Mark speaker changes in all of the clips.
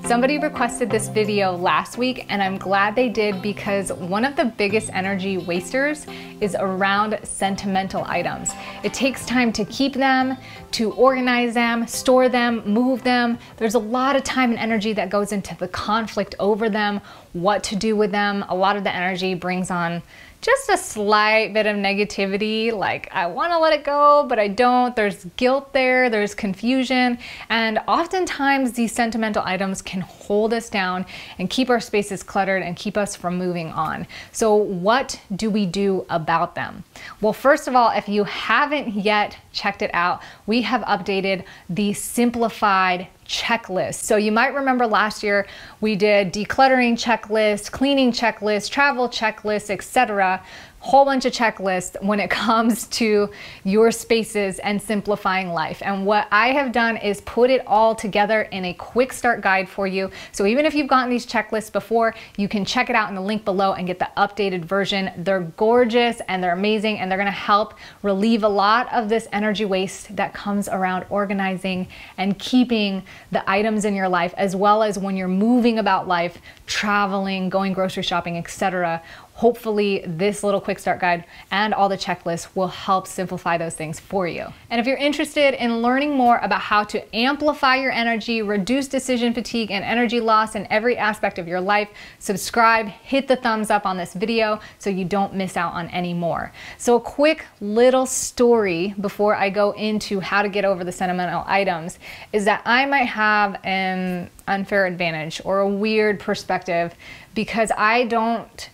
Speaker 1: Somebody requested this video last week, and I'm glad they did, because one of the biggest energy wasters is around sentimental items. It takes time to keep them, to organize them, store them, move them. There's a lot of time and energy that goes into the conflict over them, what to do with them. A lot of the energy brings on just a slight bit of negativity, like I want to let it go, but I don't. There's guilt there, there's confusion, and oftentimes these sentimental items can hold us down and keep our spaces cluttered and keep us from moving on. So what do we do about them? Well, first of all, if you haven't yet checked it out, we have updated the simplified checklist. So you might remember last year we did decluttering checklist, cleaning checklist, travel checklist, etc. Whole bunch of checklists when it comes to your spaces and simplifying life. And what I have done is put it all together in a quick start guide for you. So even if you've gotten these checklists before, you can check it out in the link below and get the updated version. They're gorgeous and they're amazing, and they're gonna help relieve a lot of this energy waste that comes around organizing and keeping the items in your life, as well as when you're moving about life, traveling, going grocery shopping, etc. Hopefully this little quick start guide and all the checklists will help simplify those things for you. And if you're interested in learning more about how to amplify your energy, reduce decision fatigue and energy loss in every aspect of your life, subscribe, hit the thumbs up on this video so you don't miss out on any more. So a quick little story before I go into how to get over the sentimental items is that I might have an unfair advantage or a weird perspective because I don't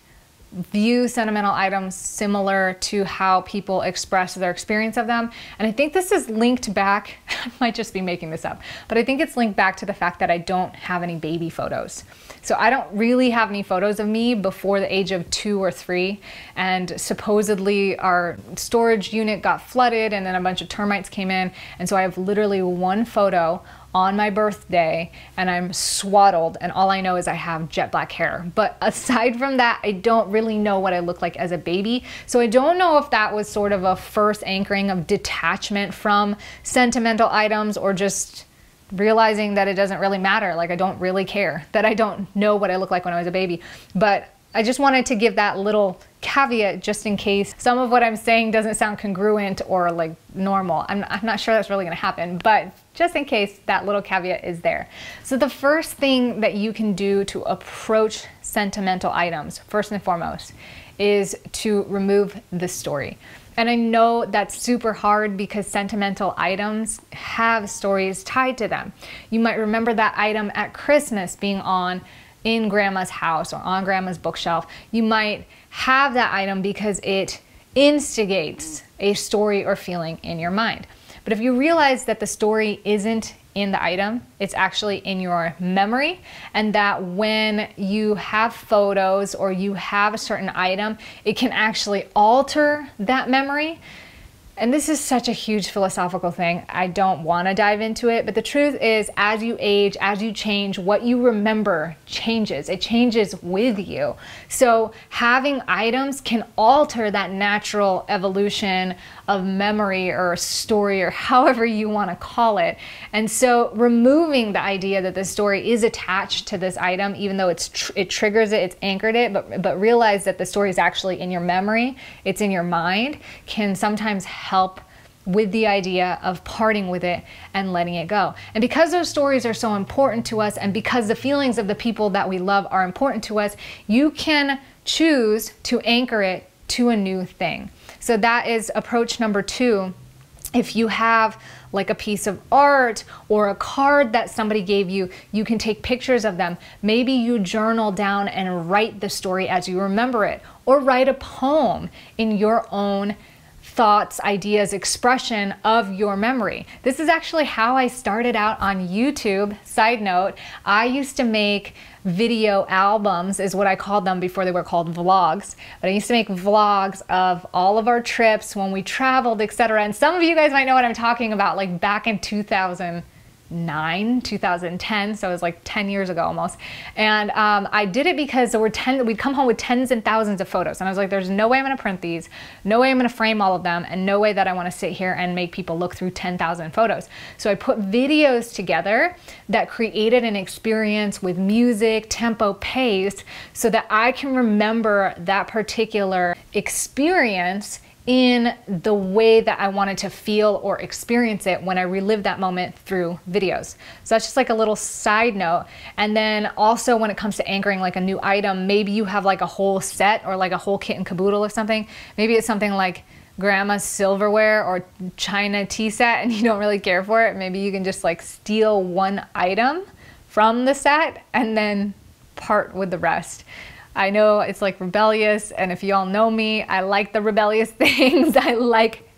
Speaker 1: view sentimental items similar to how people express their experience of them. And I think this is linked back, I might just be making this up, but I think it's linked back to the fact that I don't have any baby photos. So I don't really have any photos of me before the age of 2 or 3. And supposedly our storage unit got flooded and then a bunch of termites came in. And so I have literally one photo on my birthday and I'm swaddled, and all I know is I have jet black hair. But aside from that, I don't really know what I look like as a baby. So I don't know if that was sort of a first anchoring of detachment from sentimental items, or just realizing that it doesn't really matter. Like I don't really care that I don't know what I look like when I was a baby. But I just wanted to give that little caveat just in case some of what I'm saying doesn't sound congruent or like normal. I'm not sure that's really gonna happen, but just in case, that little caveat is there. So the first thing that you can do to approach sentimental items, first and foremost, is to remove the story. And I know that's super hard because sentimental items have stories tied to them. You might remember that item at Christmas being in grandma's house or on grandma's bookshelf. You might have that item because it instigates a story or feeling in your mind. But if you realize that the story isn't in the item, it's actually in your memory, and that when you have photos or you have a certain item, it can actually alter that memory. And this is such a huge philosophical thing. I don't want to dive into it, but the truth is, as you age, as you change, what you remember changes. It changes with you. So having items can alter that natural evolution of memory or story, or however you want to call it. And so removing the idea that the story is attached to this item, even though it triggers it, it's anchored it, but realize that the story is actually in your memory, it's in your mind, can sometimes help with the idea of parting with it and letting it go. And because those stories are so important to us, and because the feelings of the people that we love are important to us, you can choose to anchor it to a new thing. So that is approach number 2. If you have like a piece of art or a card that somebody gave you, you can take pictures of them. Maybe you journal down and write the story as you remember it, or write a poem in your own thoughts, ideas, expression of your memory. This is actually how I started out on YouTube. Side note, I used to make video albums, is what I called them before they were called vlogs. But I used to make vlogs of all of our trips when we traveled, etc. And some of you guys might know what I'm talking about, like back in 2000. 2010, so it was like 10 years ago almost. And I did it because we'd come home with tens and thousands of photos, and I was like, there's no way I'm gonna print these, no way I'm gonna frame all of them, and no way that I wanna sit here and make people look through 10,000 photos. So I put videos together that created an experience with music, tempo, pace, so that I can remember that particular experience in the way that I wanted to feel or experience it when I relived that moment through videos. So that's just like a little side note. And then also when it comes to anchoring like a new item, maybe you have like a whole set or like a whole kit and caboodle of something. Maybe it's something like grandma's silverware or china tea set and you don't really care for it. Maybe you can just like steal one item from the set and then part with the rest. I know it's like rebellious, and if y'all know me, I like the rebellious things. I like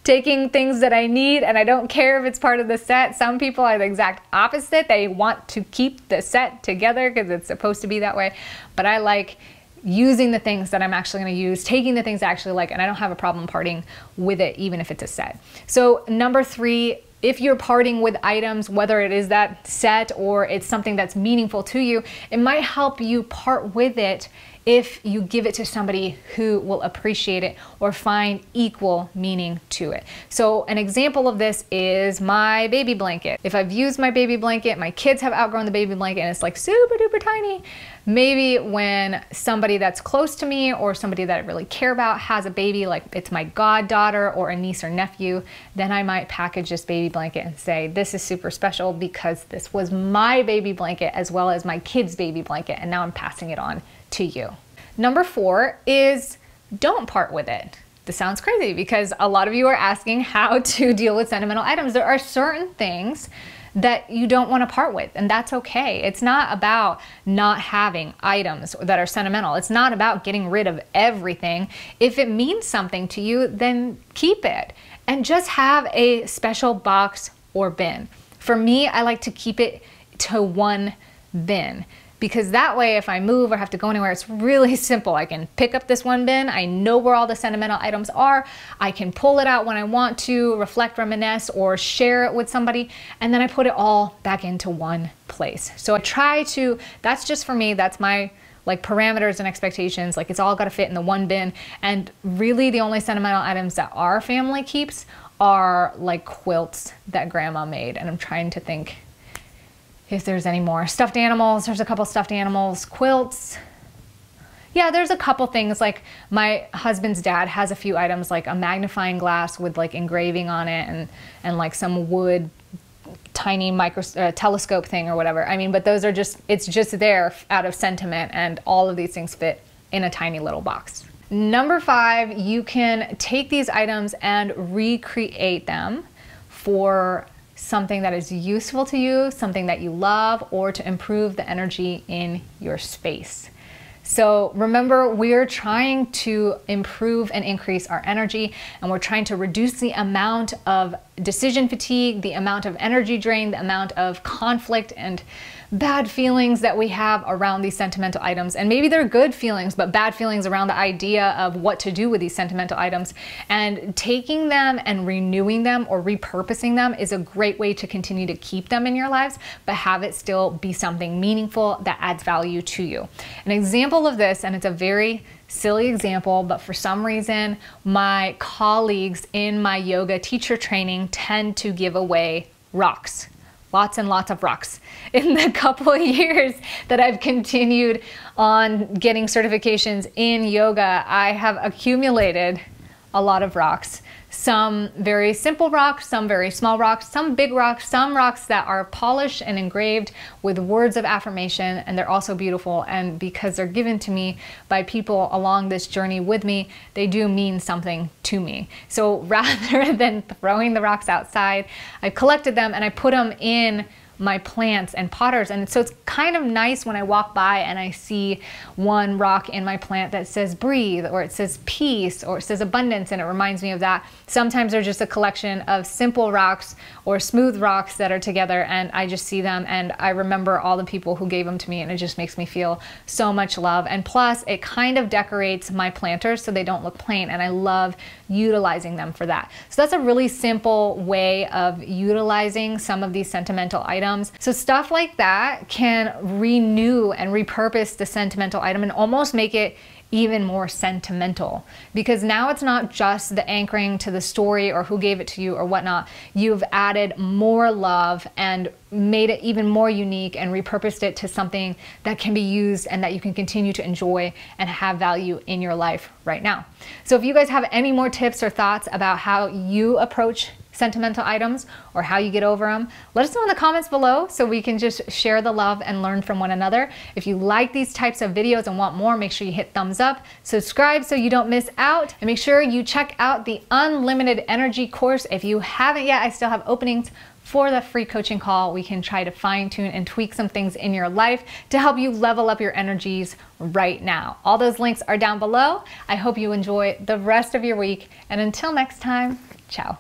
Speaker 1: taking things that I need, and I don't care if it's part of the set. Some people are the exact opposite. They want to keep the set together because it's supposed to be that way. But I like using the things that I'm actually going to use, taking the things I actually like, and I don't have a problem parting with it, even if it's a set. So number 3, if you're parting with items, whether it is that set or it's something that's meaningful to you, it might help you part with it if you give it to somebody who will appreciate it or find equal meaning to it. So an example of this is my baby blanket. If I've used my baby blanket, my kids have outgrown the baby blanket and it's like super duper tiny, maybe when somebody that's close to me or somebody that I really care about has a baby, like it's my goddaughter or a niece or nephew, then I might package this baby blanket and say, this is super special because this was my baby blanket as well as my kid's baby blanket, and now I'm passing it on to you. Number 4 is don't part with it. This sounds crazy because a lot of you are asking how to deal with sentimental items. There are certain things that you don't want to part with, and that's okay. It's not about not having items that are sentimental. It's not about getting rid of everything. If it means something to you, then keep it and just have a special box or bin. For me, I like to keep it to one bin, because that way if I move or have to go anywhere, it's really simple. I can pick up this one bin, I know where all the sentimental items are, I can pull it out when I want to, reflect, reminisce, or share it with somebody, and then I put it all back into one place. So I try to, that's just for me, that's my like parameters and expectations, like it's all gotta fit in the one bin. And really the only sentimental items that our family keeps are like quilts that grandma made, and I'm trying to think if there's any more. Stuffed animals, there's a couple stuffed animals, quilts. Yeah, there's a couple things, like my husband's dad has a few items, like a magnifying glass with like engraving on it and like some wood tiny telescope thing or whatever. I mean, but those are just, it's just there out of sentiment, and all of these things fit in a tiny little box. Number 5, you can take these items and recreate them for something that is useful to you, something that you love, or to improve the energy in your space. So remember, we're trying to improve and increase our energy, and we're trying to reduce the amount of decision fatigue, the amount of energy drain, the amount of conflict and bad feelings that we have around these sentimental items. And maybe they're good feelings, but bad feelings around the idea of what to do with these sentimental items. And taking them and renewing them or repurposing them is a great way to continue to keep them in your lives, but have it still be something meaningful that adds value to you. An example of this, and it's a very silly example, but for some reason, my colleagues in my yoga teacher training tend to give away rocks. Lots and lots of rocks. In the couple of years that I've continued on getting certifications in yoga, I have accumulated a lot of rocks. Some very simple rocks, some very small rocks, some big rocks, some rocks that are polished and engraved with words of affirmation, and they're also beautiful. And because they're given to me by people along this journey with me, they do mean something to me. So rather than throwing the rocks outside, I collected them and I put them in my plants and potters. And so it's kind of nice when I walk by and I see one rock in my plant that says breathe, or it says peace, or it says abundance, and it reminds me of that. Sometimes they're just a collection of simple rocks or smooth rocks that are together, and I just see them and I remember all the people who gave them to me, and it just makes me feel so much love. And plus it kind of decorates my planters so they don't look plain, and I love utilizing them for that. So that's a really simple way of utilizing some of these sentimental items. So stuff like that can renew and repurpose the sentimental item and almost make it even more sentimental, because now it's not just the anchoring to the story or who gave it to you or whatnot. You've added more love and made it even more unique and repurposed it to something that can be used and that you can continue to enjoy and have value in your life right now. So if you guys have any more tips or thoughts about how you approach sentimental items or how you get over them, let us know in the comments below so we can just share the love and learn from one another. If you like these types of videos and want more, make sure you hit thumbs up, subscribe so you don't miss out, and make sure you check out the Unlimited Energy course. If you haven't yet, I still have openings for the free coaching call. We can try to fine tune and tweak some things in your life to help you level up your energies right now. All those links are down below. I hope you enjoy the rest of your week, and until next time, ciao.